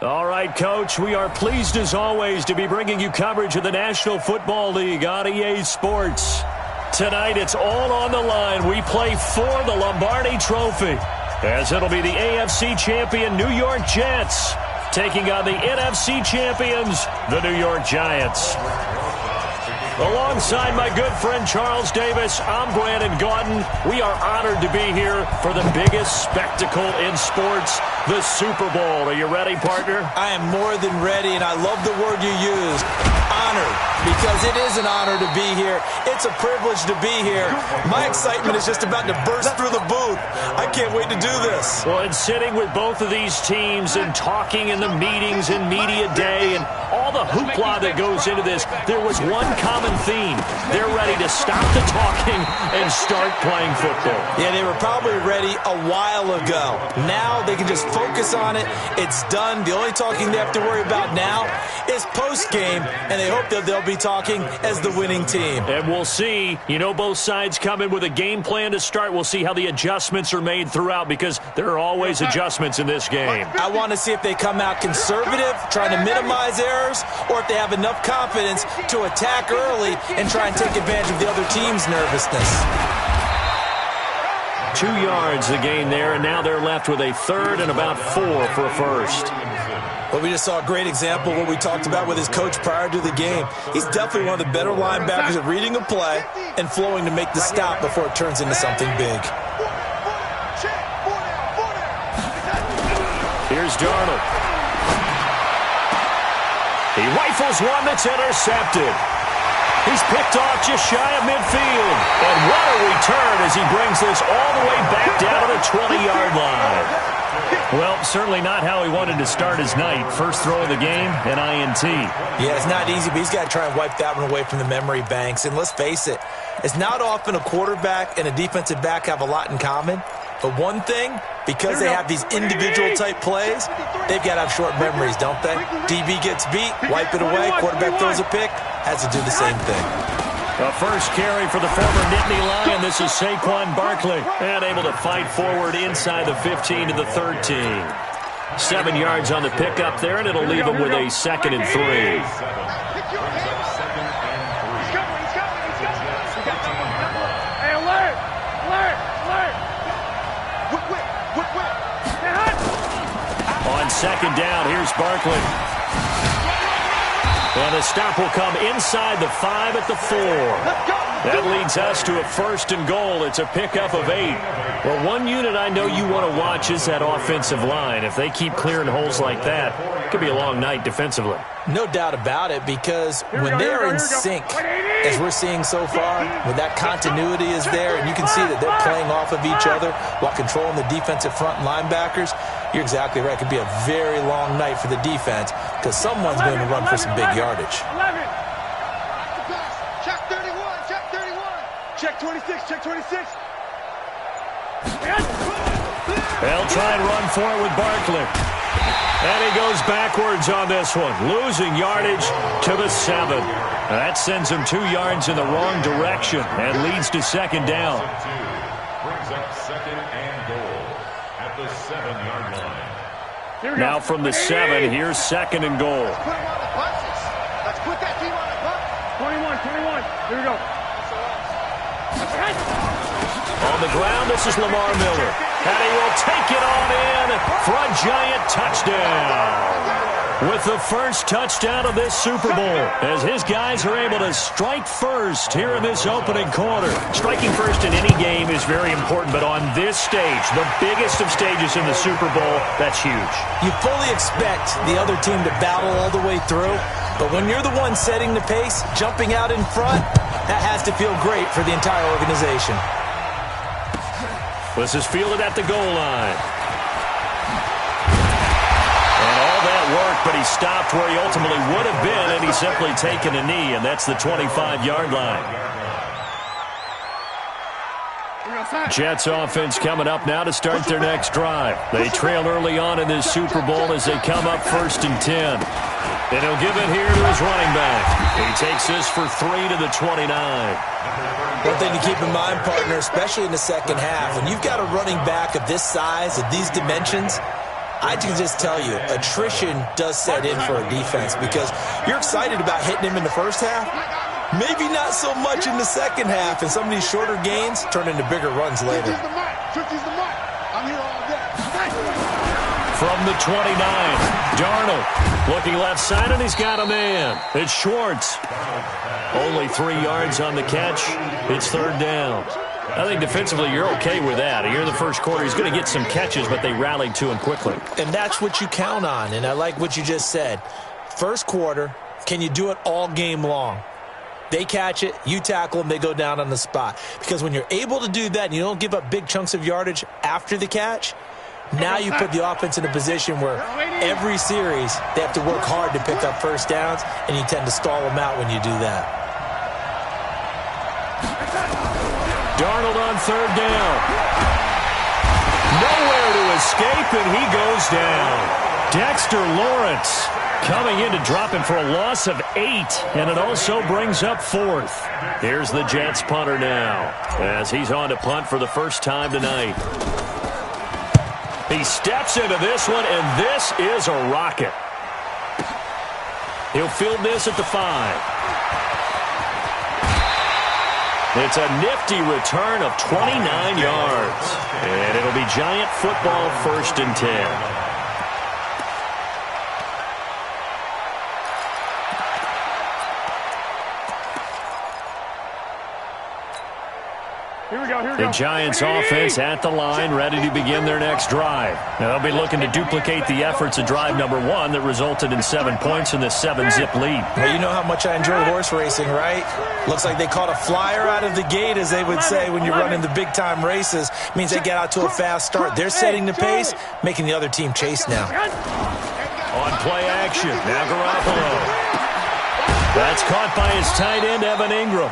All right, Coach, we are pleased as always to be bringing you coverage of the National Football League on EA Sports. Tonight, it's all on the line. We play for the Lombardi Trophy, as it'll be the AFC champion New York Jets taking on the NFC champions, the New York Giants. Alongside my good friend Charles Davis, I'm Brandon Gaudin. We are honored to be here for the biggest spectacle in sports, the Super Bowl. Are you ready, partner? I am more than ready, and I love the word you used, honored, because it is an honor to be here. It's a privilege to be here. My excitement is just about to burst through the booth. I can't wait to do this. Well, and sitting with both of these teams and talking in the meetings and media day and all the hoopla that goes into this, there was one common theme. They're ready to stop the talking and start playing football. Yeah, they were probably ready a while ago. Now they can just focus on it. It's done. The only talking they have to worry about now is post-game, and they hope that they'll be talking as the winning team. And we'll see. You know, both sides come in with a game plan to start. We'll see how the adjustments are made throughout, because there are always adjustments in this game. I want to see if they come out conservative, trying to minimize errors, or if they have enough confidence to attack early and try and take advantage of the other team's nervousness. 2 yards the gain there, and now they're left with a third and about 4 for a first. Well, we just saw a great example of what we talked about with his coach prior to the game. He's definitely one of the better linebackers at reading a play and flowing to make the stop before it turns into something big. Here's Darnold. He rifles one that's intercepted. He's picked off just shy of midfield. And what a return as he brings this all the way back down to the 20-yard line. Well, certainly not how he wanted to start his night. First throw of the game, an INT. Yeah, it's not easy, but he's got to try and wipe that one away from the memory banks. And let's face it, it's not often a quarterback and a defensive back have a lot in common. But one thing, because they have these individual-type plays, they've got to have short memories, don't they? DB gets beat, wipe it away, quarterback throws a pick, has to do the same thing. A first carry for the former Nittany Lion. This is Saquon Barkley, and able to fight forward inside the 15 to the 13. 7 yards on the pickup there, and it'll leave him with a 2nd and 3. On 2nd down, here's Barkley. And the stop will come inside the 5 at the 4. That leads us to a 1st and goal. It's a pickup of 8. Well, one unit I know you want to watch is that offensive line. If they keep clearing holes like that, it could be a long night defensively. No doubt about it, because when they are in sync, as we're seeing so far, when that continuity is there, and you can see that they're playing off of each other while controlling the defensive front linebackers, you're exactly right. It could be a very long night for the defense, because someone's going to run for some big yardage. Check 31, check 31. Check 26, check 26. They'll try and run for it with Barkley. And he goes backwards on this one, losing yardage to the 7. That sends him 2 yards in the wrong direction and leads to 2nd down. Brings up 2nd and goal at the 7-yard line. Now from the 7, here's 2nd and goal. Let's put him on the buses. Let's put that team on the bus. 21. Here we go. On the ground, this is Lamar Miller. And he will take it on in for a giant touchdown. With the first touchdown of this Super Bowl, as his guys are able to strike first here in this opening quarter. Striking first in any game is very important, but on this stage, the biggest of stages in the Super Bowl, that's huge. You fully expect the other team to battle all the way through, but when you're the one setting the pace, jumping out in front, that has to feel great for the entire organization. This is fielded at the goal line. And all that work, but he stopped where he ultimately would have been, and he's simply taken a knee, and that's the 25-yard line. Jets offense coming up now to start their next drive. They trail early on in this Super Bowl as they come up 1st and 10. And he'll give it here to his running back. He takes this for 3 to the 29. One thing to keep in mind, partner, especially in the second half, when you've got a running back of this size, of these dimensions, I can just tell you, attrition does set in for a defense because you're excited about hitting him in the first half. Maybe not so much in the second half, and some of these shorter gains turn into bigger runs later. I'm here all day. From the 29, Darnold looking left side, and he's got a man. It's Schwartz. Only 3 yards on the catch. It's third down. I think defensively you're okay with that. Here in the first quarter, he's going to get some catches, but they rallied to him quickly. And that's what you count on, and I like what you just said. First quarter, can you do it all game long? They catch it, you tackle them, they go down on the spot. Because when you're able to do that and you don't give up big chunks of yardage after the catch, now you put the offense in a position where every series they have to work hard to pick up first downs, and you tend to stall them out when you do that. Darnold on third down. Nowhere to escape, and he goes down. Dexter Lawrence coming in to drop him for a loss of 8, and it also brings up fourth. Here's the Jets punter now as he's on to punt for the first time tonight. He steps into this one, and this is a rocket. He'll field this at the 5. It's a nifty return of 29 yards. And it'll be Giant football, 1st and 10. Here we go. The Giants offense at the line, ready to begin their next drive. Now they'll be looking to duplicate the efforts of drive number 1 that resulted in 7 points in this 7-zip lead. Well, you know how much I enjoy horse racing, right? Looks like they caught a flyer out of the gate, as they would say when you're running the big-time races. Means they get out to a fast start. They're setting the pace, making the other team chase now. On play action, now Garoppolo. That's caught by his tight end, Evan Ingram.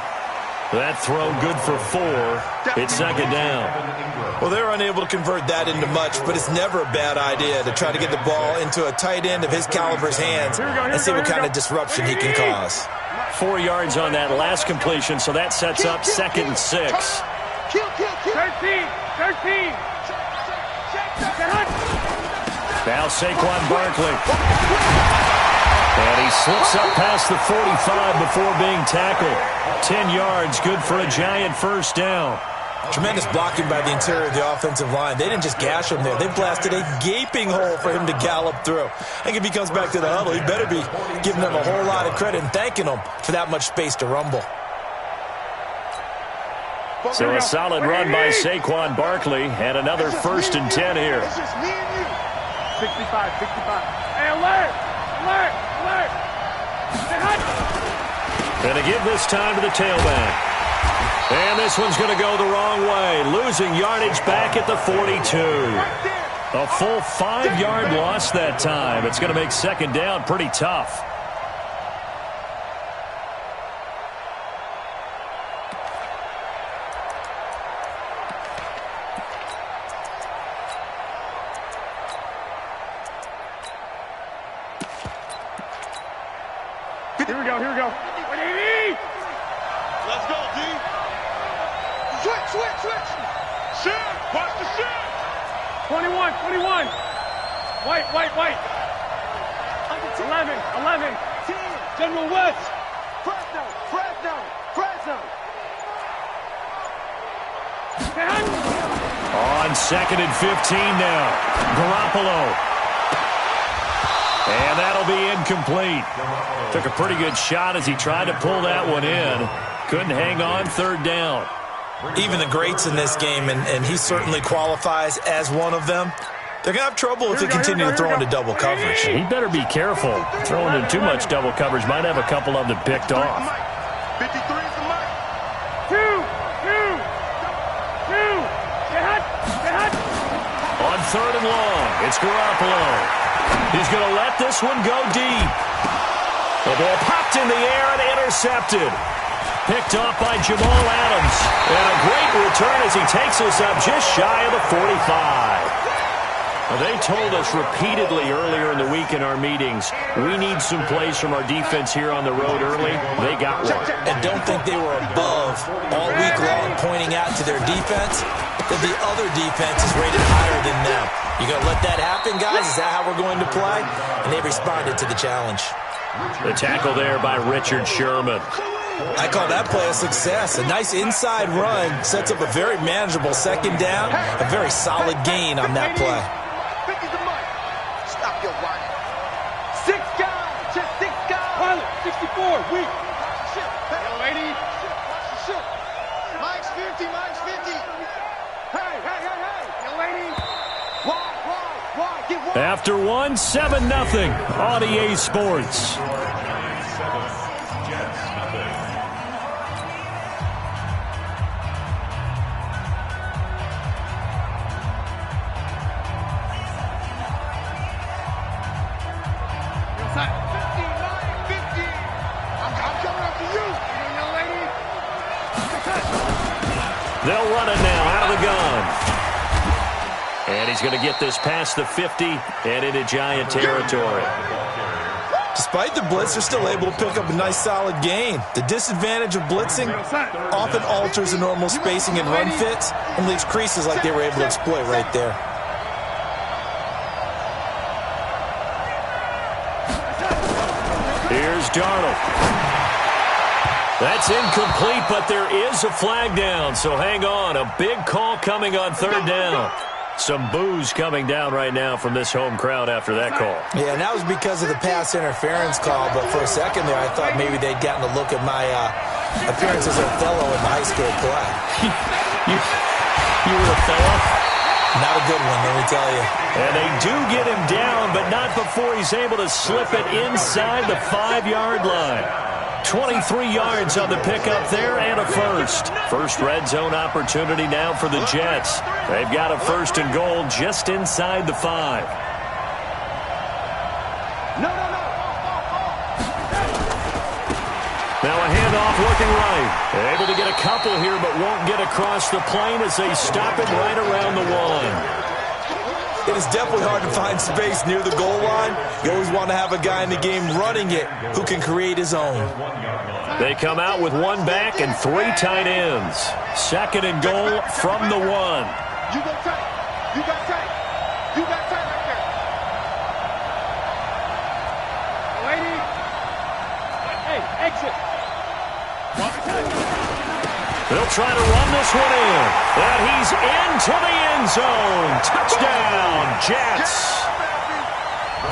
That throw good for 4. It's second down. Well, they're unable to convert that into much, but it's never a bad idea to try to get the ball into a tight end of his caliber's hands and see what kind of disruption he can cause. 4 yards on that last completion, so that sets up 2nd and 6. 13. Now Saquon Barkley. And he slips up past the 45 before being tackled. 10 yards, good for a Giant first down. Tremendous blocking by the interior of the offensive line. They didn't just gash him there. They blasted a gaping hole for him to gallop through. I think if he comes back to the huddle, he better be giving them a whole lot of credit and thanking them for that much space to rumble. So a solid run by Saquon Barkley and another 1st and 10 here. 65. Hey, alert! And to give this time to the tailback. And this one's going to go the wrong way. Losing yardage back at the 42. A full 5-yard loss that time. It's going to make second down pretty tough. Here we go. 180! Let's go, D. Switch. Shit. Watch the shit. 21. White. 11. 10. General West. Fresno. On 2nd and 15 now. Garoppolo. And that'll be incomplete. Took a pretty good shot as he tried to pull that one in. Couldn't hang on, third down. Even the greats in this game, and he certainly qualifies as one of them, they're going to have trouble if they continue to throw into double coverage. He better be careful. Throwing in too much double coverage might have a couple of them picked off. 53 is the mic. 2. Get hot. On 3rd and long, it's Garoppolo. He's going to let this one go deep. The ball popped in the air and intercepted. Picked off by Jamal Adams. And a great return as he takes us up just shy of the 45. They told us repeatedly earlier in the week in our meetings, we need some plays from our defense here on the road early. They got one. And don't think they were above all week long pointing out to their defense that the other defense is rated higher than them. You going to let that happen, guys? Is that how we're going to play? And they responded to the challenge. The tackle there by Richard Sherman. I call that play a success. A nice inside run sets up a very manageable second down, a very solid gain on that play. Stop your whining. 6 guys, just 6 guys. Pilot, 64, weak. Shit, Yo, lady. shit. Mike's 50, Mike's 50. Hey, hey, hey, hey. Yo, lady. Why? Get one. After one, 7-0 on EA Sports. They'll run it now out of the gun. And he's going to get this past the 50 and into Giant territory. Despite the blitz, they're still able to pick up a nice solid gain. The disadvantage of blitzing often alters the normal spacing and run fits and leaves creases like they were able to exploit right there. Here's Darnold. That's incomplete, but there is a flag down, so hang on. A big call coming on third down. Some boos coming down right now from this home crowd after that call. Yeah, and that was because of the pass interference call, but for a second there I thought maybe they'd gotten a look at my appearance as a fellow in the high school play. You were a fellow? Not a good one, let me tell you. And they do get him down, but not before he's able to slip it inside the 5-yard line. 23 yards on the pickup there and a first. First red zone opportunity now for the Jets. They've got a 1st and goal just inside the 5. No. Now a handoff looking right. Able to get a couple here, but won't get across the plane as they stop him right around the 1. It is definitely hard to find space near the goal line. You always want to have a guy in the game running it who can create his own. They come out with 1 back and 3 tight ends. 2nd and goal from the 1. You go tight. You got tight. You got tight right there. Lady. Hey, exit. They'll try to run this one in. And he's into the end zone. Touchdown, Jets.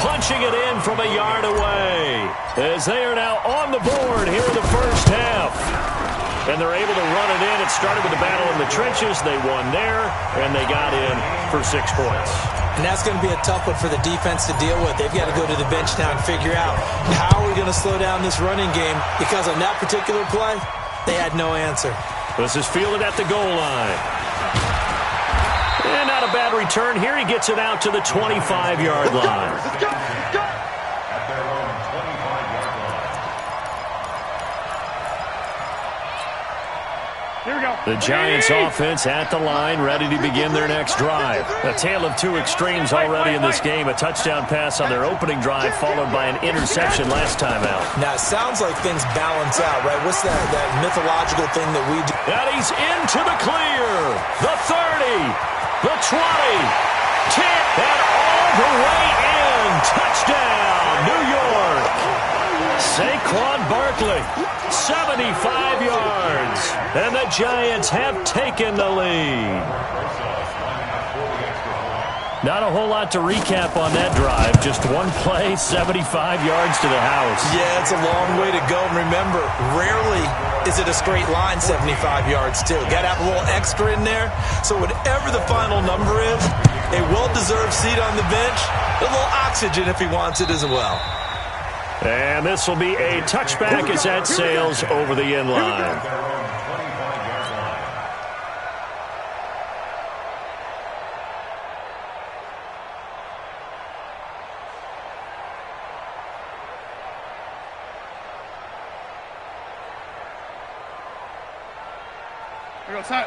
Punching it in from a yard away as they are now on the board here in the first half. And they're able to run it in. It started with a battle in the trenches. They won there, and they got in for 6 points. And that's going to be a tough one for the defense to deal with. They've got to go to the bench now and figure out how are we going to slow down this running game, because on that particular play, they had no answer. This is fielded at the goal line. And not a bad return here. He gets it out to the 25-yard line. Let's go. At their own 25-yard line. Here we go. The Giants offense at the line, ready to begin their next drive. A tale of 2 extremes already in this game. A touchdown pass on their opening drive, followed by an interception last time out. Now, it sounds like things balance out, right? What's that mythological thing that we do? And he's into the clear. The 30, the 20, 10, and all the way in. Touchdown, New York. Saquon Barkley, 75 yards. And the Giants have taken the lead. Not a whole lot to recap on that drive. Just 1 play, 75 yards to the house. Yeah, it's a long way to go. And remember, rarely is it a straight line 75 yards, too. Got to have a little extra in there. So whatever the final number is, a well-deserved seat on the bench, a little oxygen if he wants it as well. And this will be a touchback as that sails over the end line.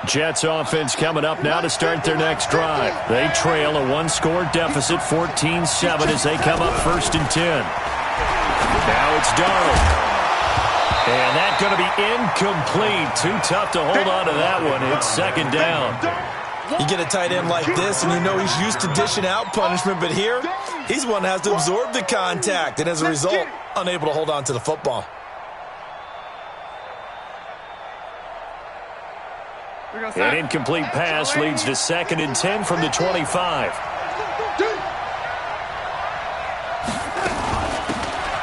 Jets offense coming up now to start their next drive. They trail a one-score deficit, 14-7, as they come up 1st and 10. Now it's Darnold. And that's going to be incomplete. Too tough to hold on to that one. It's 2nd down. You get a tight end like this, and you know he's used to dishing out punishment, but here, he's one that has to absorb the contact, and as a result, unable to hold on to the football. An incomplete pass leads to 2nd and 10 from the 25.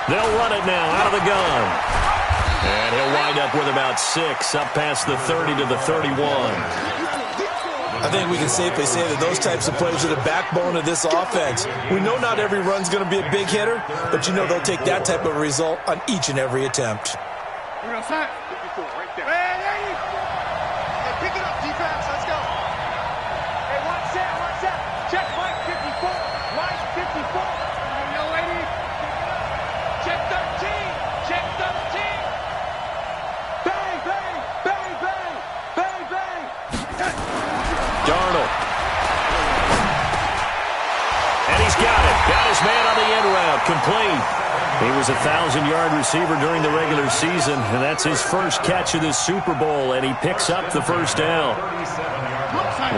They'll run it now out of the gun. And he'll wind up with about 6, up past the 30 to the 31. I think we can safely say that those types of plays are the backbone of this offense. We know not every run's going to be a big hitter, but you know they'll take that type of result on each and every attempt. Pick it up, defense. Let's go. Hey, watch that. Check Mike 54. Mike 54. Yo, lady. Check 13. Check 13. Bang, bang, bang, bang, bang, bang. Darnold. And he's got it. Got his man on the end route. Complete. He was a 1,000-yard receiver during the regular season, and that's his first catch of this Super Bowl, and he picks up the 1st down.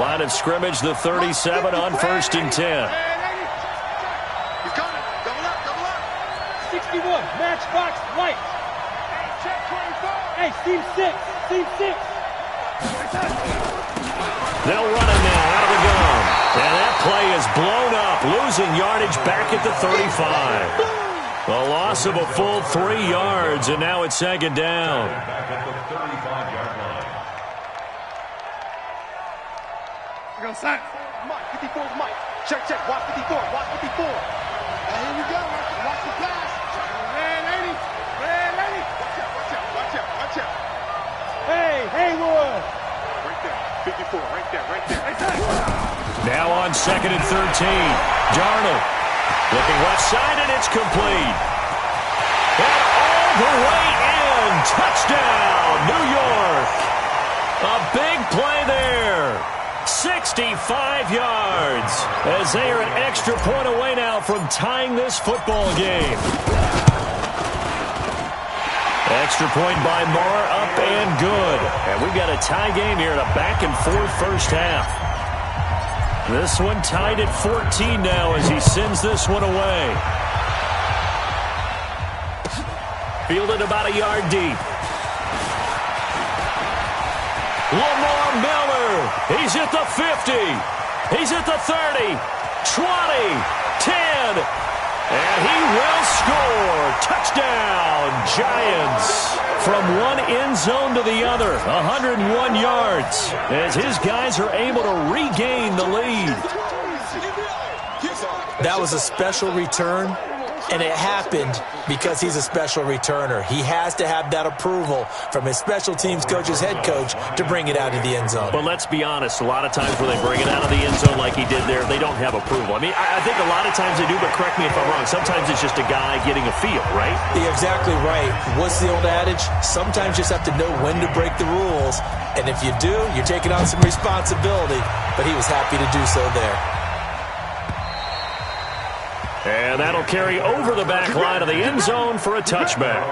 Line of scrimmage, the 37 on 1st and 10. He's coming. Double up. 61, matchbox, white. Hey, check 24. Hey, seam 6, seam 6. They'll run it now out of the gun. And that play is blown up, losing yardage back at the 35. A loss of a full 3 yards, and now it's 2nd down. Back at the 35-yard line. Mike, 54's Mike. Check. Watch 54. Watch 54. And here we go. Watch the pass. Red lady. Watch out. Hey, Haywood. Right there. 54. Right there. Now on 2nd and 13. Darnold looking left side, and it's complete. And all the way in. Touchdown, New York. A big play there. 65 yards as they are an extra point away now from tying this football game. Extra point by Marr, up and good. And we've got a tie game here in a back-and-forth first half. This one tied at 14 now as he sends this one away. Fielded about a yard deep. Lamar Miller. He's at the 50. He's at the 30. 20. 10. And he will score. Touchdown, Giants. From one end zone to the other, 101 yards, as his guys are able to regain the lead. That was a special return, and it happened because he's a special returner. He has to have that approval from his special teams coach's head coach to bring it out of the end zone. But let's be honest, a lot of times when they bring it out of the end zone like he did there, they don't have approval. I mean, I think a lot of times they do, but correct me if I'm wrong. Sometimes it's just a guy getting a feel, right? You're exactly right. What's the old adage? Sometimes you just have to know when to break the rules. And if you do, you're taking on some responsibility. But he was happy to do so there. And that'll carry over the back line of the end zone for a touchback.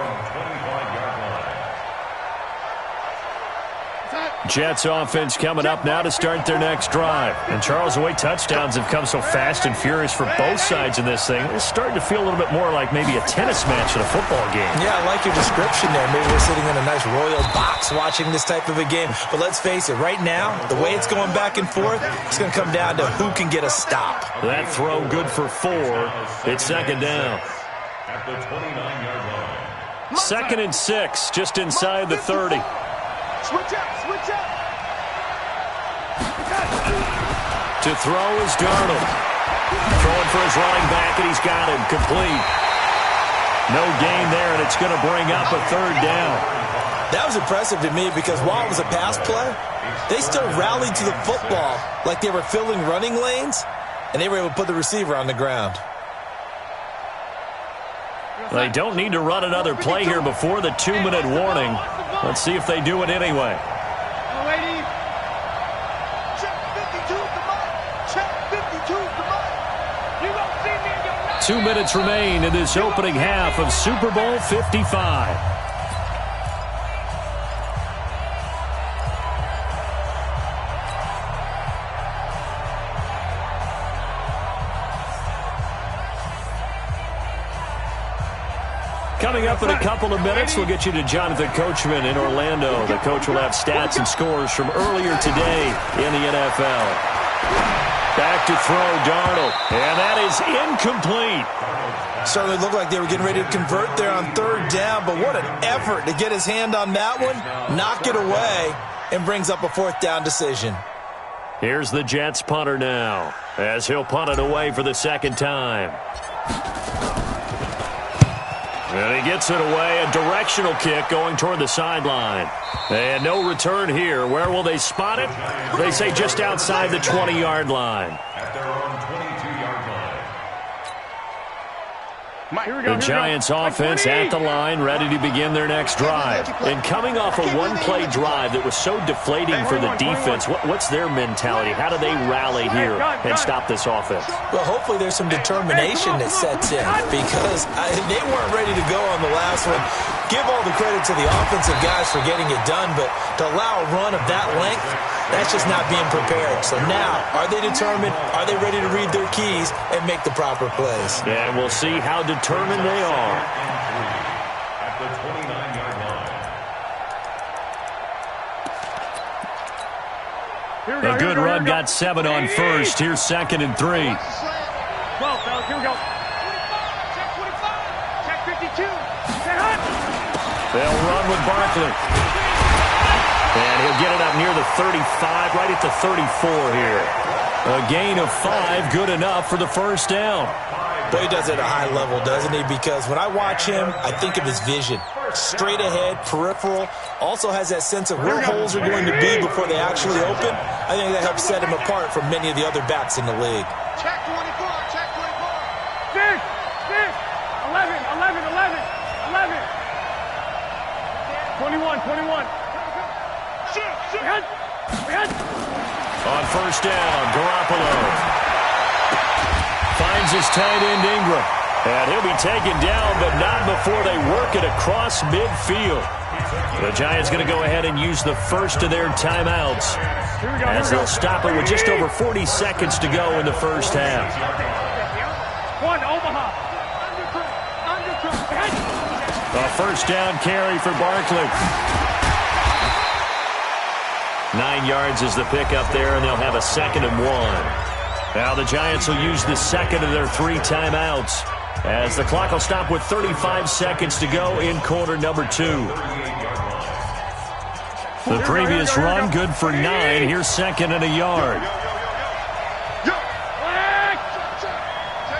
Jets offense coming up now to start their next drive. And Charles, the way touchdowns have come so fast and furious for both sides in this thing, it's starting to feel a little bit more like maybe a tennis match in a football game. Yeah, I like your description there. Maybe we're sitting in a nice royal box watching this type of a game. But let's face it, right now, the way it's going back and forth, it's going to come down to who can get a stop. That throw good for 4. It's 2nd down. At the 29-yard line. 2nd and 6, just inside the 30. Switch out. To throw is Darnold. Throwing for his running back, and he's got him complete. No gain there, and it's going to bring up a 3rd down. That was impressive to me because while it was a pass play, they still rallied to the football like they were filling running lanes, and they were able to put the receiver on the ground. They don't need to run another play here before the 2-minute warning. Let's see if they do it anyway. lady. Check 52's the mic. Check 52's the mic. You won't see me in your life. 2 minutes remain in this opening half of Super Bowl 55. Coming up in a couple of minutes, we'll get you to Jonathan Coachman in Orlando. The coach will have stats and scores from earlier today in the NFL. Back to throw, Darnold, and that is incomplete. Certainly looked like they were getting ready to convert there on third down, but what an effort to get his hand on that one, knock it away, and brings up a fourth down decision. Here's the Jets punter now, as he'll punt it away for the second time. And he gets it away, a directional kick going toward the sideline. And no return here. Where will they spot it? They say just outside the 20-yard line. At their own 22-yard line. The Giants offense at the line, ready to begin their next drive. And coming off a one-play drive that was so deflating for the defense, what's their mentality? How do they rally here and stop this offense? Well, hopefully there's some determination that sets in because they weren't ready to go on the last one. Give all the credit to the offensive guys for getting it done, but to allow a run of that length, that's just not being prepared. So now, are they determined? Are they ready to read their keys and make the proper plays? And we'll see how determined they are. At the 29-yard line. A good run got 7 on first. Here's 2nd and 3. 12, fellas, here we go. 25. Check 25. Check 52. Say hut. They'll run with Barkley. And he'll get it up near the 35, right at the 34 here. A gain of 5, good enough for the first down. Boy, he does it at a high level, doesn't he? Because when I watch him, I think of his vision. Straight ahead, peripheral. Also has that sense of where holes are going to be before they actually open. I think that helps set him apart from many of the other backs in the league. Check 24. Check 6, 24. 11, 11, 11, 11. 21, 21. On first down, Garoppolo finds his tight end Ingram. And he'll be taken down, but not before they work it across midfield. The Giants going to go ahead and use the first of their timeouts as they'll stop it with just over 40 seconds to go in the first half. One, Omaha. A first down carry for Barkley. 9 yards is the pickup there, and they'll have a 2nd and 1. Now the Giants will use the second of their 3 timeouts as the clock will stop with 35 seconds to go in quarter number 2. The previous run, good for 9. Here's 2nd and a yard. Check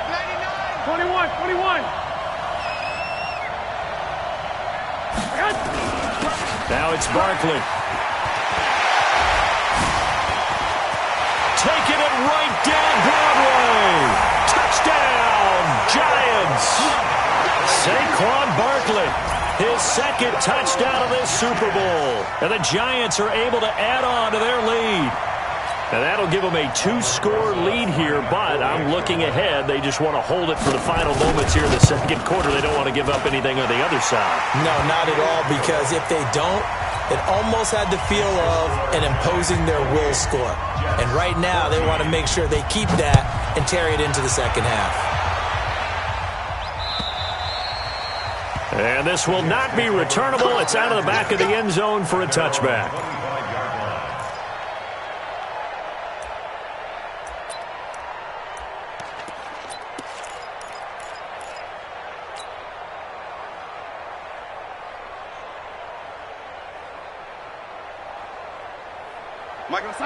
99. 21, 21. Now it's Barkley. Taking it right down Broadway. Touchdown, Giants. Saquon Barkley, his 2nd touchdown of this Super Bowl. And the Giants are able to add on to their lead. And that'll give them a 2-score lead here, but I'm looking ahead. They just want to hold it for the final moments here in the second quarter. They don't want to give up anything on the other side. No, not at all, because if they don't, it almost had the feel of an imposing their will score. And right now, they want to make sure they keep that and carry it into the second half. And this will not be returnable. It's out of the back of the end zone for a touchback.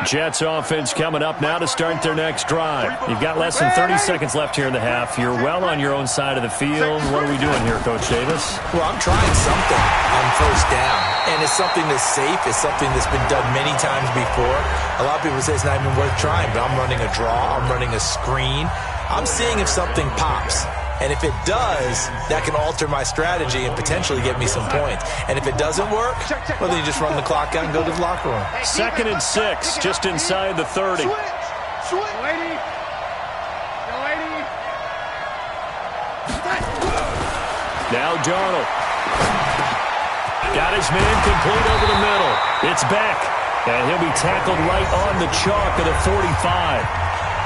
Jets offense coming up now to start their next drive. You've got less than 30 seconds left here in the half. You're well on your own side of the field. What are we doing here, Coach Davis? Well, I'm trying something on first down, and it's something that's safe. It's something that's been done many times before. A lot of people say it's not even worth trying, but I'm running a draw. I'm running a screen. I'm seeing if something pops. And if it does, that can alter my strategy and potentially get me some points. And if it doesn't work, well, then you just run the clock out and go to the locker room. 2nd and 6, just inside the 30. Lady. Now Darnold. Got his man complete over the middle. It's Beck. And he'll be tackled right on the chalk of the 45.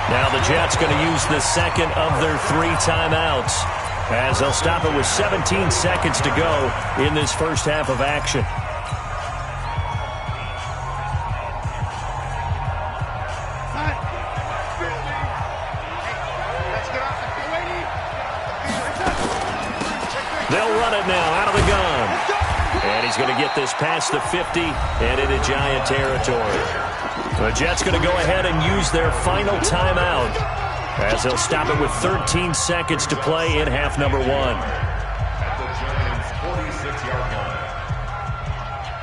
Now the Jets going to use the second of their 3 timeouts, as they'll stop it with 17 seconds to go in this first half of action. They'll run it now out of the gun. And he's going to get this past the 50 and into Giant territory. The Jets going to go ahead and use their final timeout, as they'll stop it with 13 seconds to play in half number 1. At the Giants' 46-yard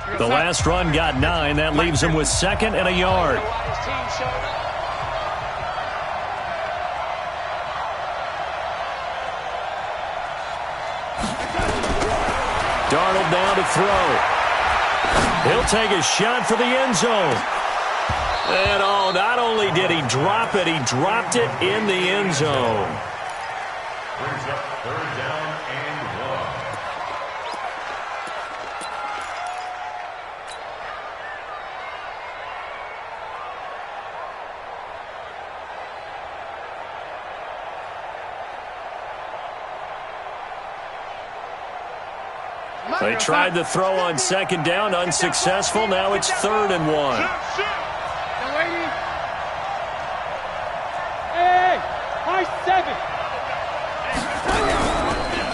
line. The last run got 9. That leaves him with 2nd and a yard. Darnold now to throw. He'll take a shot for the end zone. And oh, not only did he drop it, he dropped it in the end zone. Brings up 3rd down and 1. They tried the throw on 2nd down, unsuccessful. Now it's 3rd and 1.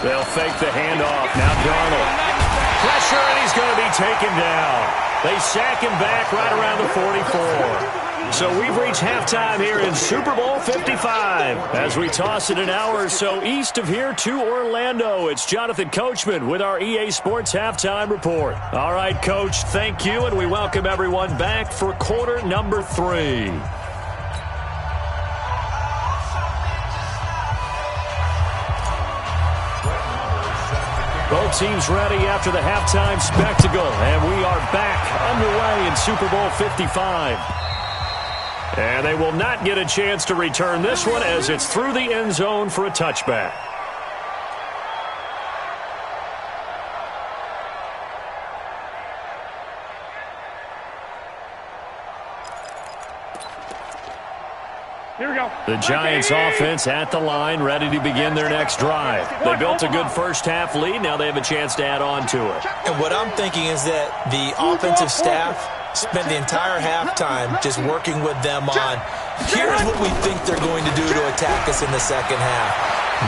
They'll fake the handoff. Now Darnold. Pressure, and he's going to be taken down. They sack him back right around the 44. So we've reached halftime here in Super Bowl 55. As we toss it an hour or so east of here to Orlando, it's Jonathan Coachman with our EA Sports Halftime Report. All right, Coach, thank you, and we welcome everyone back for quarter number 3. Both teams ready after the halftime spectacle, and we are back underway in Super Bowl 55. And they will not get a chance to return this one, as it's through the end zone for a touchback. Here we go. The Giants offense at the line, ready to begin their next drive. They built a good first half lead. Now they have a chance to add on to it. And what I'm thinking is that the offensive staff spent the entire halftime just working with them on, here's what we think they're going to do to attack us in the second half.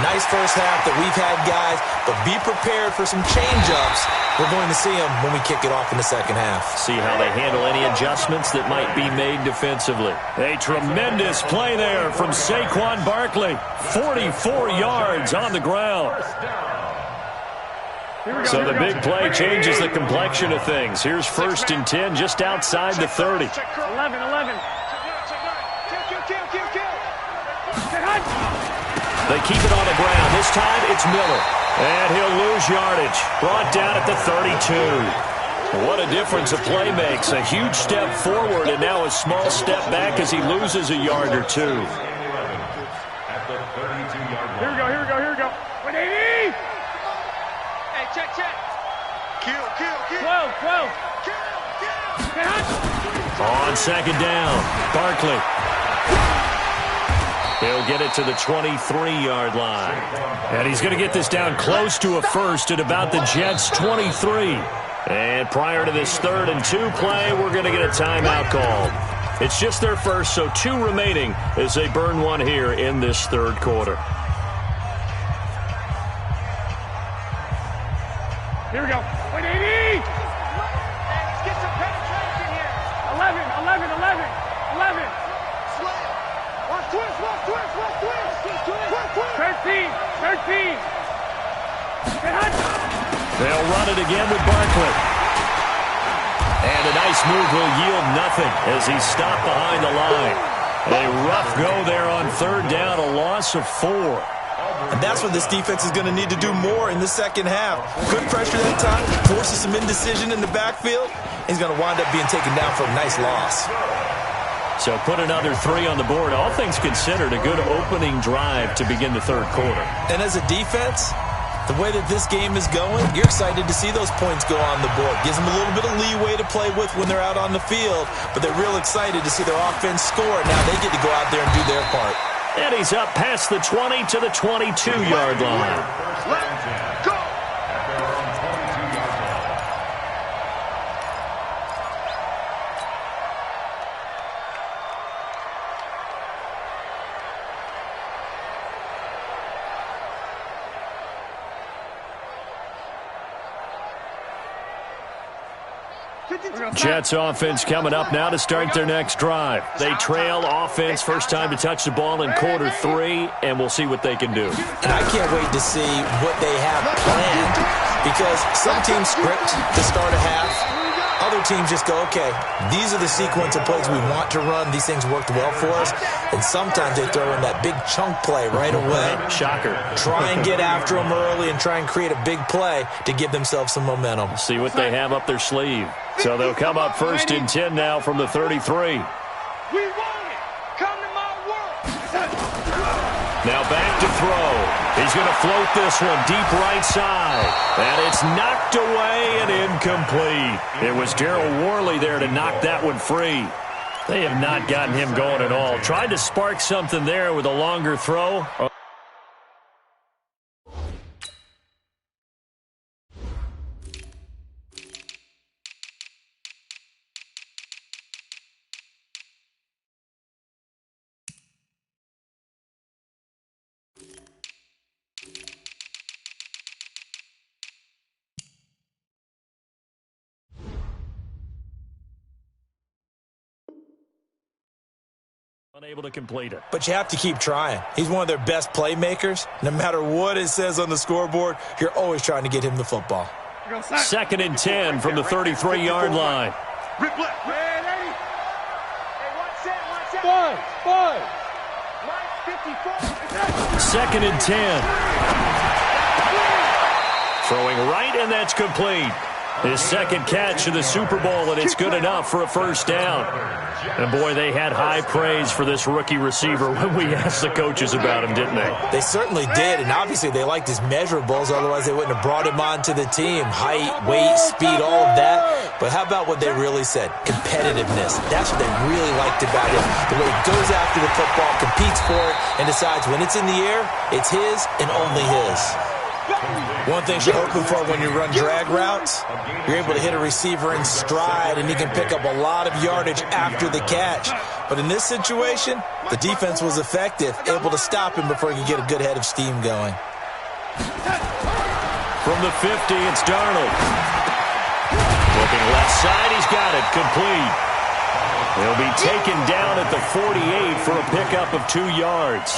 Nice first half that we've had, guys, but be prepared for some change-ups. We're going to see them when we kick it off in the second half. See how they handle any adjustments that might be made defensively. A tremendous play there from Saquon Barkley. 44 yards on the ground. So the big play changes the complexion of things. Here's 1st and 10 just outside the 30. 11. They keep it on the ground. This time it's Miller. And he'll lose yardage. Brought down at the 32. What a difference a play makes. A huge step forward and now a small step back as he loses a yard or two. At the 32-yard line. Here we go. 180. Hey, check. Kill. 12. On 2nd down, Barkley. He'll get it to the 23-yard line. And he's going to get this down close to a first at about the Jets' 23. And prior to this 3rd and 2 play, we're going to get a timeout called. It's just their first, so 2 remaining as they burn one here in this 3rd quarter. Here we go. 180. Let's get some penetration here. 11. Twist. 13. They'll run it again with Barkley. And a nice move will yield nothing as he's stopped behind the line. A rough go there on 3rd down, a loss of 4. And that's what this defense is going to need to do more in the second half. Good pressure that time, forces some indecision in the backfield. He's going to wind up being taken down for a nice loss. So put another 3 on the board. All things considered, a good opening drive to begin the third quarter. And as a defense, the way that this game is going, you're excited to see those points go on the board. Gives them a little bit of leeway to play with when they're out on the field, but they're real excited to see their offense score. Now they get to go out there and do their part. And he's up past the 20 to the 22-yard line. Go! Jets offense coming up now to start their next drive. They trail offense, first time to touch the ball in quarter 3, and we'll see what they can do. And I can't wait to see what they have planned, because some teams script to start a half. Other teams just go, okay, these are the sequence of plays we want to run. These things worked well for us. And sometimes they throw in that big chunk play right away. Shocker. Try and get after them early and try and create a big play to give themselves some momentum. See what they have up their sleeve. So they'll come up first and 10 now from the 33. We want it. Come to my world. Now back to throw. He's going to float this one deep right side. And it's knocked away and incomplete. It was Darryl Worley there to knock that one free. They have not gotten him going at all. Tried to spark something there with a longer throw. Unable to complete it. But you have to keep trying. He's one of their best playmakers. No matter what it says on the scoreboard, you're always trying to get him the football. Second and 10 from the 33-yard line. Rip left. Hey, one set. Five. Line 54. Second and 10. Throwing right, and that's complete. His second catch of the Super Bowl, and it's good enough for a first down. And, boy, they had high praise for this rookie receiver when we asked the coaches about him, didn't they? They certainly did, and obviously they liked his measurables. Otherwise, they wouldn't have brought him onto the team. Height, weight, speed, all of that. But how about what they really said? Competitiveness. That's what they really liked about him. The way he goes after the football, competes for it, and decides when it's in the air, it's his and only his. One thing you're hoping for when you run drag routes, you're able to hit a receiver in stride, and he can pick up a lot of yardage after the catch. But in this situation, the defense was effective, able to stop him before he could get a good head of steam going. From the 50, it's Darnold. Looking left side, he's got it, complete. He'll be taken down at the 48 for a pickup of 2 yards.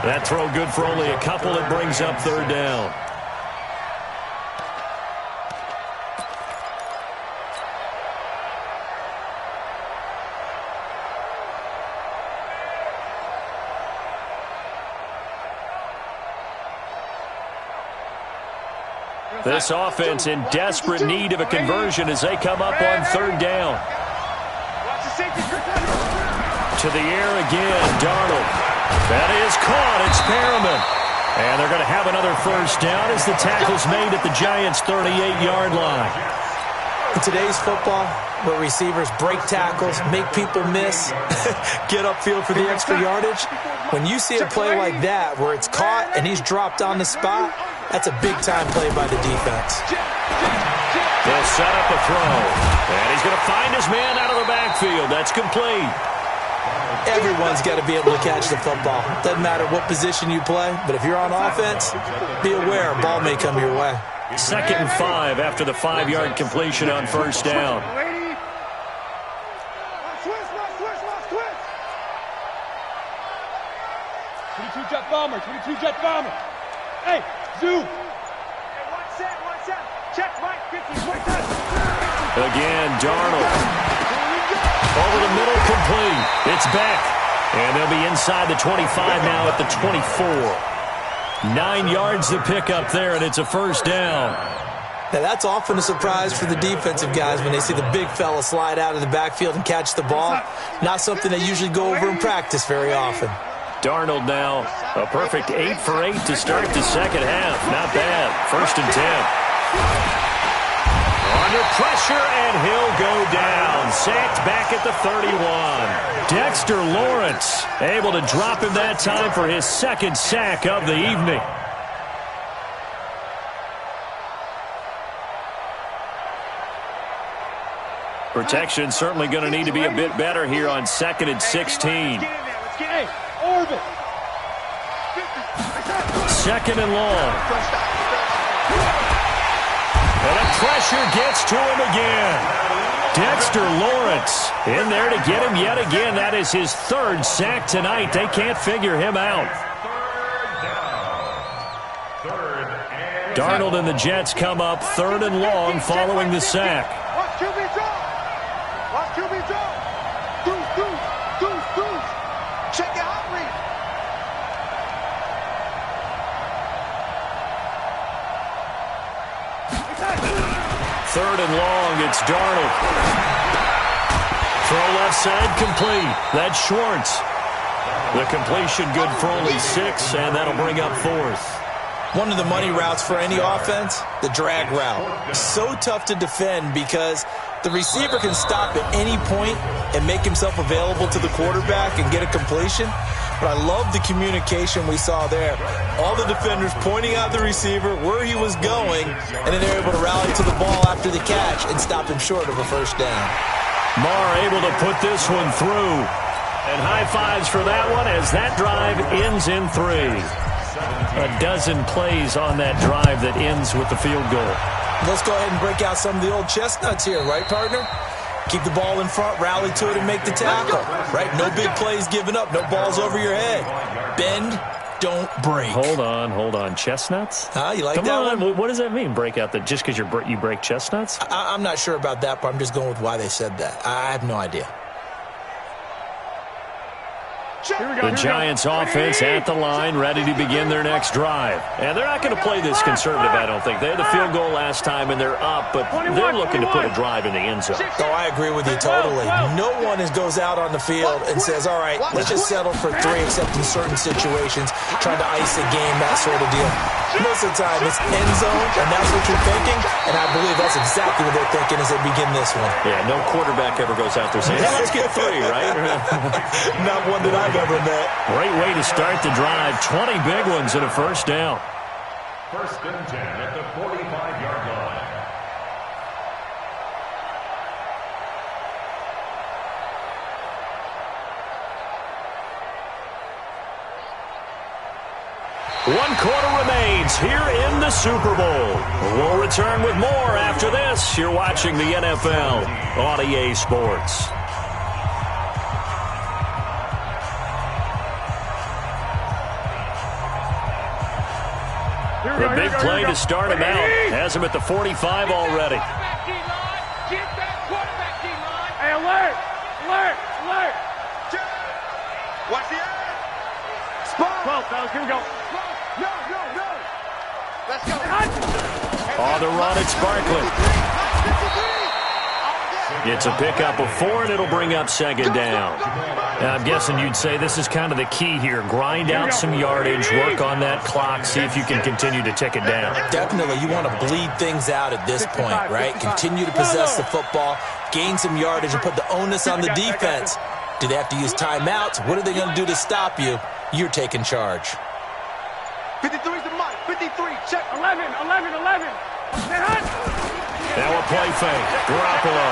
That throw good for only a couple. It brings up third down. This offense in desperate need of a conversion as they come up on third down. To the air again, Darnold. That is caught. It's Perriman. And they're going to have another first down as the tackle's made at the Giants' 38-yard line. In today's football, where receivers break tackles, make people miss, get upfield for the extra yardage, when you see a play like that where it's caught and he's dropped on the spot, that's a big-time play by the defense. They'll set up a throw. And he's going to find his man out of the backfield. That's complete. Everyone's got to be able to catch the football. Doesn't matter what position you play, but if you're on offense, be aware a ball may come your way. Second and 5 after the 5-yard completion on first down. Twist. 22 jet bomber. Hey, zoom. Hey, one set. Check, Mike, 50. Again, Darnold. Over the middle, complete. It's back. And they'll be inside the 25 now at the 24. 9 yards to pick up there, and it's a first down. Now, that's often a surprise for the defensive guys when they see the big fella slide out of the backfield and catch the ball. Not something they usually go over in practice very often. Darnold now, a perfect 8 for 8 to start the second half. Not bad. 1st and 10. Under pressure, and he'll go down. Sacked back at the 31. Dexter Lawrence able to drop him that time for his 2nd sack of the evening. Protection certainly going to need to be a bit better here on 2nd and 16. Hey, orbit. 2nd and long. And the pressure gets to him again. Dexter Lawrence in there to get him yet again. That is his 3rd sack tonight. They can't figure him out. Darnold and the Jets come up 3rd and long following the sack. Watch QB draw. Watch QB draw. Deuce. Check your hot read. Third and long, it's Darnold. Throw left side, complete. That's Schwartz. The completion good for only 6, and that'll bring up 4th. One of the money routes for any offense, the drag route. So tough to defend because the receiver can stop at any point and make himself available to the quarterback and get a completion. But I love the communication we saw there. All the defenders pointing out the receiver, where he was going, and then they're able to rally to the ball after the catch and stop him short of a first down. Marr able to put this one through. And high fives for that one as that drive ends in 3. A dozen plays on that drive that ends with the field goal. Let's go ahead and break out some of the old chestnuts here, right, partner? Keep the ball in front, rally to it, and make the tackle, right? No big plays given up, no balls over your head. Bend, don't break. Hold on. Chestnuts? You like Come that on. one? What does that mean, break out? Just because you break chestnuts? I'm not sure about that, but I'm just going with why they said that. I have no idea. The Giants offense at the line, ready to begin their next drive. And they're not going to play this conservative, I don't think. They had the field goal last time, and they're up, but they're looking to put a drive in the end zone. Oh, I agree with you totally. No one goes out on the field and says, all right, let's just settle for 3, except in certain situations, trying to ice a game, that sort of deal. Most of the time, it's end zone, and that's what you're thinking, and I believe that's exactly what they're thinking as they begin this one. Yeah, no quarterback ever goes out there saying, hey, let's get 3, right? Not one that I've ever met. Great way to start the drive. 20 big ones and a first down. 1st and 10 at the 45-yard line. One quarter remains here in the Super Bowl. We'll return with more after this. You're watching the NFL on EA Sports. The big play to start him out. Has him at the 45 already. Hey, alert! Watch the end. Spot. 12, fellas, here we go. No. Let's go. On the run, it's Barkley. It's a pickup of 4, and it'll bring up 2nd down. Now, I'm guessing you'd say this is kind of the key here. Grind out some yardage, work on that clock, see if you can continue to tick it down. Definitely, you want to bleed things out at this point, right? Continue to possess the football, gain some yardage, and put the onus on the defense. Do they have to use timeouts? What are they going to do to stop you? You're taking charge. 53's the mark. 53. Check. 11. Now a play fake. Garoppolo.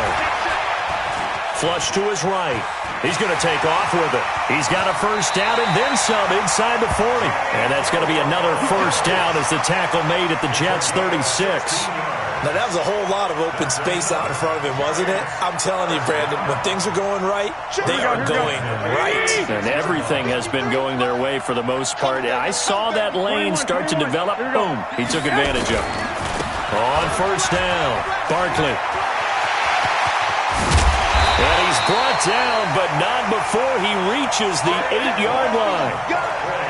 Flush to his right. He's going to take off with it. He's got a first down and then some inside the 40. And that's going to be another first down as the tackle made at the Jets' 36. Now, that was a whole lot of open space out in front of him, wasn't it? I'm telling you, Brandon, when things are going right, they are going right. And everything has been going their way for the most part. I saw that lane start to develop. Boom. He took advantage of it. On first down, Barkley. And he's is brought down, but not before he reaches the 8-yard line.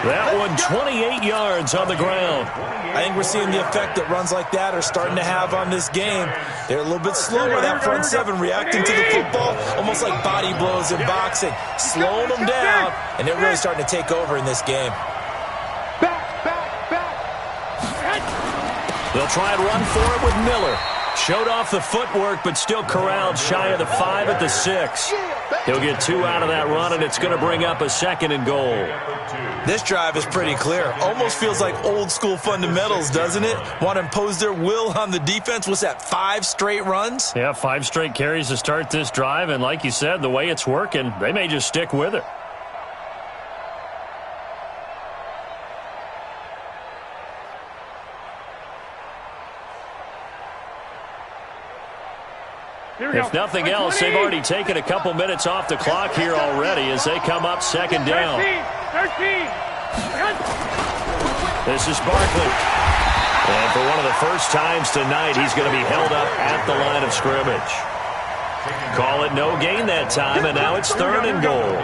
That one 28 yards on the ground. I think we're seeing the effect that runs like that are starting to have on this game. They're a little bit slower, that front seven, reacting to the football, almost like body blows in boxing, slowing them down, and they're really starting to take over in this game. They'll try and run for it with Miller. Showed off the footwork, but still corralled shy of the 5 at the 6. He'll get 2 out of that run, and it's going to bring up a 2nd and goal. This drive is pretty clear. Almost feels like old-school fundamentals, doesn't it? Want to impose their will on the defense. What's that, 5 straight runs? Yeah, 5 straight carries to start this drive, and like you said, the way it's working, they may just stick with it. If nothing else, they've already taken a couple minutes off the clock here already as they come up 2nd down. 13. This is Barkley. And for one of the first times tonight, he's going to be held up at the line of scrimmage. Call it no gain that time, and now it's 3rd and goal.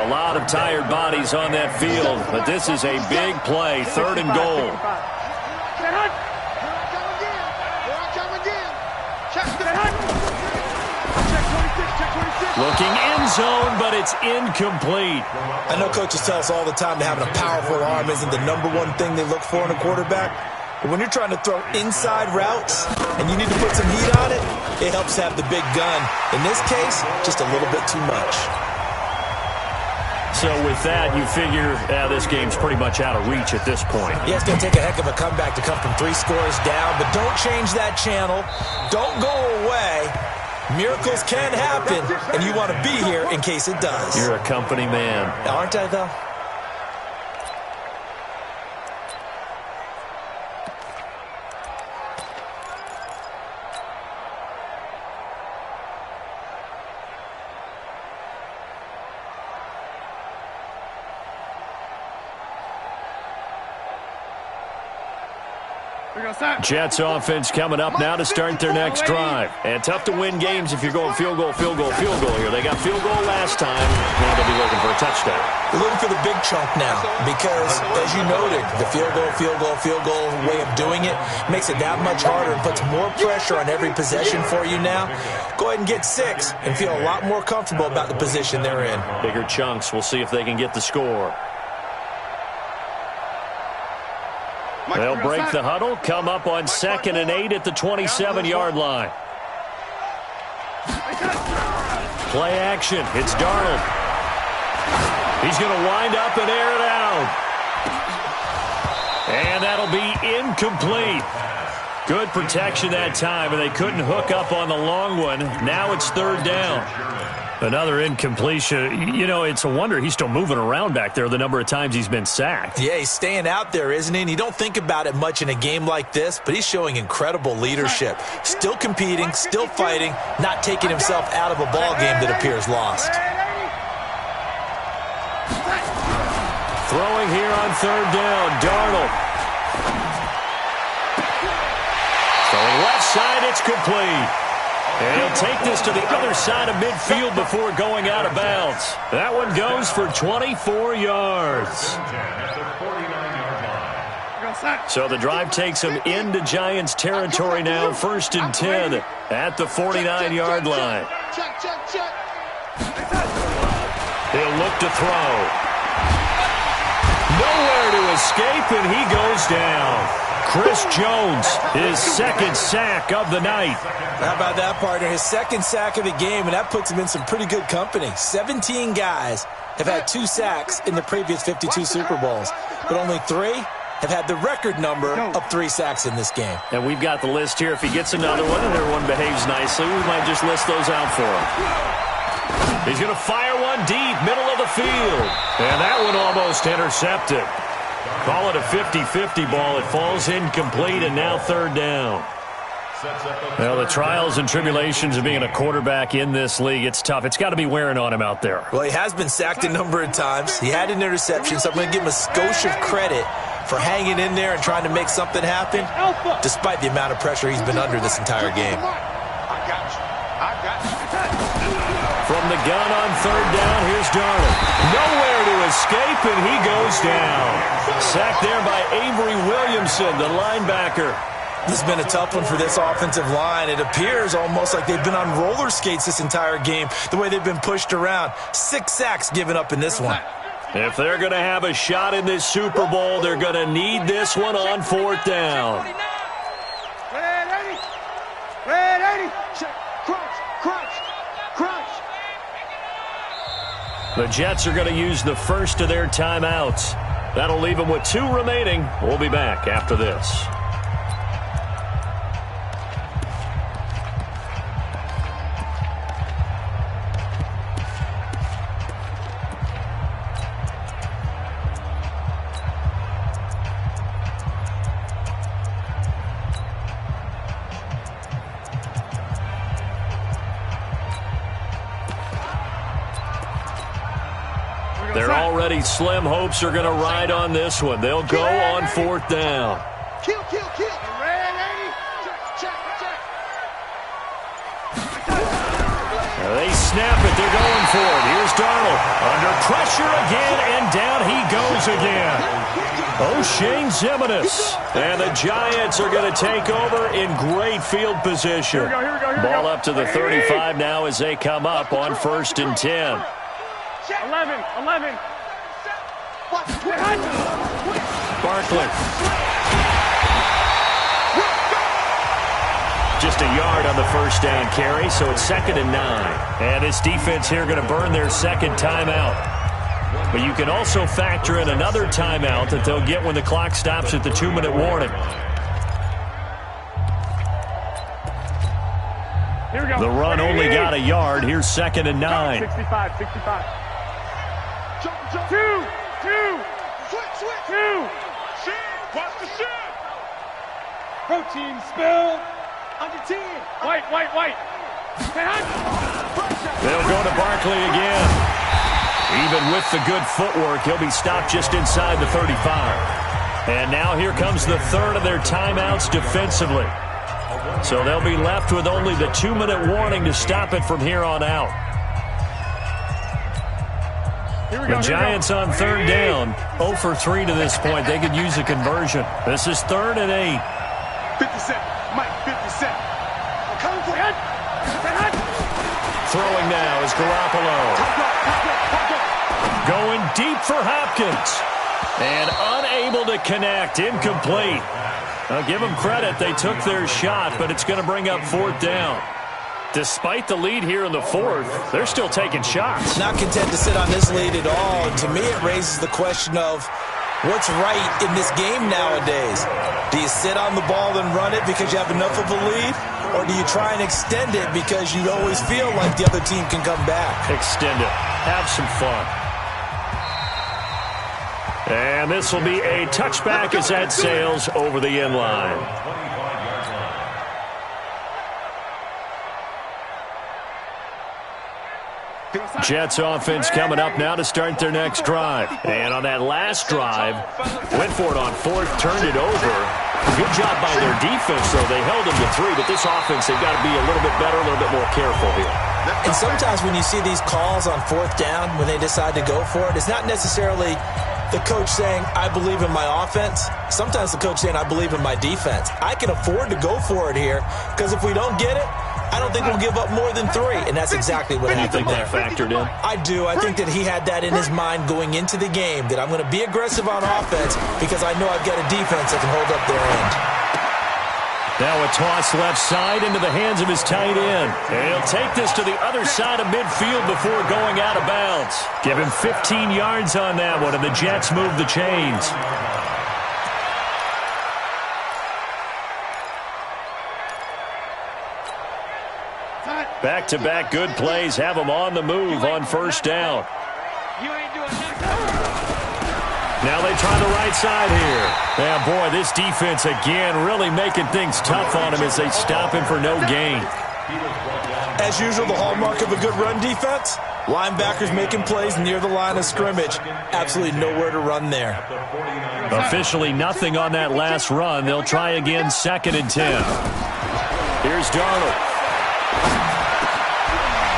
A lot of tired bodies on that field, but this is a big play, 3rd and goal. Looking end zone, but it's incomplete. I know coaches tell us all the time that having a powerful arm isn't the #1 thing they look for in a quarterback. But when you're trying to throw inside routes and you need to put some heat on it, it helps have the big gun. In this case, just a little bit too much. So with that, you figure this game's pretty much out of reach at this point. Yeah, it's going to take a heck of a comeback to come from 3 scores down, but don't change that channel. Don't go away. Miracles can happen, and you want to be here in case it does. You're a company man. Aren't I, though? Jets offense coming up now to start their next drive. And tough to win games if you're going field goal here. They got field goal last time. Now they'll be looking for a touchdown. They're looking for the big chunk now because, as you noted, the field goal way of doing it makes it that much harder and puts more pressure on every possession for you now. Go ahead and get 6 and feel a lot more comfortable about the position they're in. Bigger chunks. We'll see if they can get the score. They'll break the huddle, come up on 2nd and 8 at the 27-yard line. Play action. It's Darnold. He's going to wind up and air it out. And that'll be incomplete. Good protection that time, and they couldn't hook up on the long one. Now it's 3rd down. Another incompletion. You know, it's a wonder he's still moving around back there the number of times he's been sacked. Yeah, he's staying out there, isn't he? And you don't think about it much in a game like this, but he's showing incredible leadership. Still competing, still fighting, not taking himself out of a ball game that appears lost. Throwing here on 3rd down, Darnold. Throwing left side, it's complete. And he'll take this to the other side of midfield before going out of bounds. That one goes for 24 yards. So the drive takes him into Giants territory now, 1st and 10 at the 49-yard line. He'll look to throw. Nowhere to escape, and he goes down. Chris Jones, his 2nd sack of the night. How about that, partner? His 2nd sack of the game, and that puts him in some pretty good company. 17 guys have had 2 sacks in the previous 52 Super Bowls, but only 3 have had the record number of 3 sacks in this game. And we've got the list here. If he gets another one and everyone behaves nicely, we might just list those out for him. He's going to fire one deep, middle of the field. And that one almost intercepted. Call it a 50-50 ball. It falls incomplete, and now 3rd down. Well, the trials and tribulations of being a quarterback in this league, it's tough. It's got to be wearing on him out there. Well, he has been sacked a number of times. He had an interception, so I'm going to give him a skosh of credit for hanging in there and trying to make something happen, despite the amount of pressure he's been under this entire game. From the gun on third down, here's Darnold. Nowhere to escape, and he goes down. Sacked there by Avery Williamson, the linebacker. This has been a tough one for this offensive line. It appears almost like they've been on roller skates this entire game, the way they've been pushed around. 6 sacks given up in this one. If they're going to have a shot in this Super Bowl, they're going to need this one on fourth down. Red 80. Crunch, crunch, crunch. The Jets are going to use the first of their timeouts. That'll leave them with 2 remaining. We'll be back after this. They're already slim hopes are going to ride on this one. They'll go on fourth down. Kill. Red 80. Check. They snap it. They're going for it. Here's Darnold. Under pressure again, and down he goes again. O'Shane Ximines. And the Giants are going to take over in great field position. Here we go. Ball up to the 35 now as they come up on 1st and 10. 11. Barkley. Just a yard on the first down carry, so it's 2nd and 9. And this defense here going to burn their second timeout. But you can also factor in another timeout that they'll get when the clock stops at the 2-minute warning. Here we go. The run only got a yard. Here's 2nd and 9. 65. Jump. Two. Watch the shit. Protein spill. Under 10. White. They'll go to Barkley again. Even with the good footwork, he'll be stopped just inside the 35. And now here comes the third of their timeouts defensively. So they'll be left with only the 2-minute warning to stop it from here on out. The Giants on third down, 0 for 3 to this point. They could use a conversion. This is 3rd and 8. 50 Cent. Mike, 50 Cent. Come for it. Throwing now is Garoppolo. Going deep for Hopkins. And unable to connect. Incomplete. I'll give them credit. They took their shot, but it's going to bring up 4th down. Despite the lead here in the 4th, they're still taking shots. Not content to sit on this lead at all. And to me, it raises the question of what's right in this game nowadays. Do you sit on the ball and run it because you have enough of a lead? Or do you try and extend it because you always feel like the other team can come back? Extend it. Have some fun. And this will be a touchback as that sails over the end line. Jets offense coming up now to start their next drive. And on that last drive, went for it on 4th, turned it over. Good job by their defense, though. They held them to 3, but this offense, they've got to be a little bit better, a little bit more careful here. And sometimes when you see these calls on 4th down, when they decide to go for it, it's not necessarily the coach saying, I believe in my offense. Sometimes the coach saying, I believe in my defense. I can afford to go for it here, because if we don't get it, I don't think we'll give up more than 3, and that's exactly what happened there. You think that factored in? I do. I think that he had that in his mind going into the game, that I'm going to be aggressive on offense because I know I've got a defense that can hold up their end. Now a toss left side into the hands of his tight end. And he'll take this to the other side of midfield before going out of bounds. Give him 15 yards on that one, and the Jets move the chains. Back-to-back good plays have them on the move on 1st down. Now they try the right side here. Yeah, boy, this defense again really making things tough on him as they stop him for no gain. As usual, the hallmark of a good run defense, linebackers making plays near the line of scrimmage. Absolutely nowhere to run there. Officially nothing on that last run. They'll try again 2nd and 10. Here's Darnold.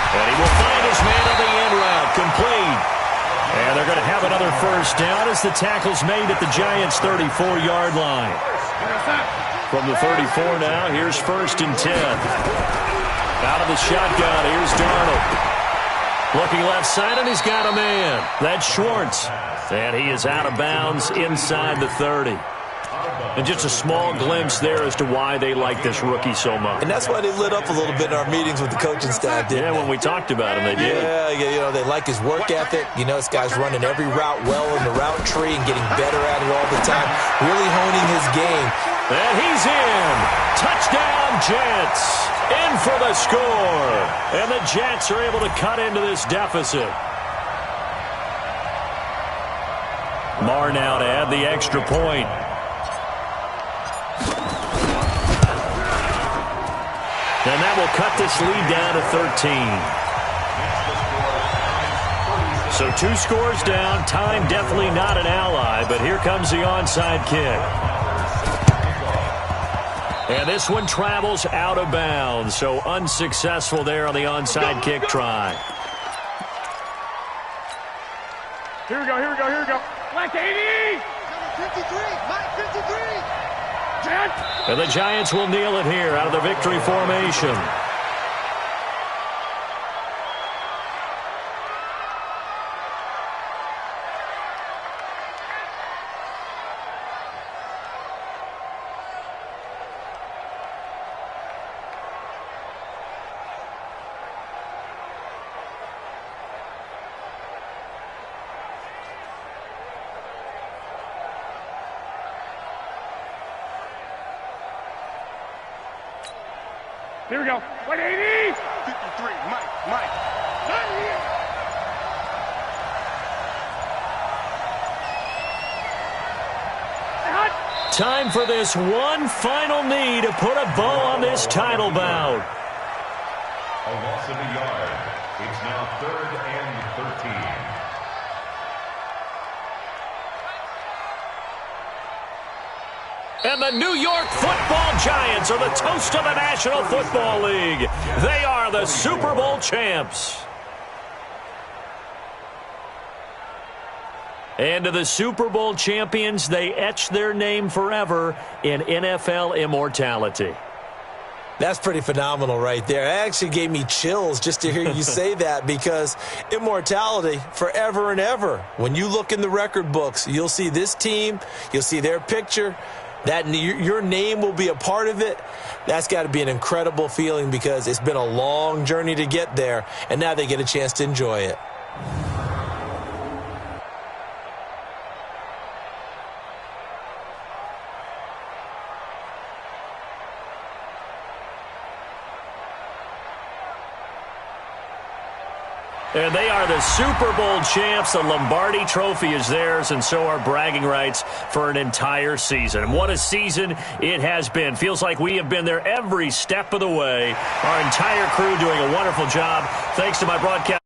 And he will find his Chargers man on the in route. Complete. And they're going to have another first down as the tackle's made at the Giants' 34-yard line. From the 34 now, here's 1st and 10. Out of the shotgun, here's Darnold. Looking left side, and he's got a man. That's Schwartz. And he is out of bounds inside the 30. And just a small glimpse there as to why they like this rookie so much. And that's why they lit up a little bit in our meetings with the coaching staff, didn't they? When we talked about him, they did. Yeah, they like his work ethic. This guy's running every route well in the route tree and getting better at it all the time, really honing his game. And he's in. Touchdown, Jets. In for the score. And the Jets are able to cut into this deficit. Marr now to add the extra point. And that will cut this lead down to 13. So 2 scores down. Time definitely not an ally, but here comes the onside kick. And this one travels out of bounds, so unsuccessful there on the onside kick try. Here we go. Black 80! 53, Mike 53! And the Giants will kneel it here out of the victory formation. Here we go. 180! 53, Mike. Time for this one final knee to put a bow on this title bout. A loss of a yard. It's now 3rd and 13. And the New York Football Giants are the toast of the National Football League. They are the Super Bowl champs. And to the Super Bowl champions, they etch their name forever in NFL immortality. That's pretty phenomenal right there. It actually gave me chills just to hear you say that, because immortality forever and ever. When you look in the record books, you'll see this team, you'll see their picture. That your name will be a part of it. That's got to be an incredible feeling, because it's been a long journey to get there, and now they get a chance to enjoy it. And they are the Super Bowl champs. The Lombardi Trophy is theirs, and so are bragging rights for an entire season. And what a season it has been. Feels like we have been there every step of the way. Our entire crew doing a wonderful job. Thanks to my broadcast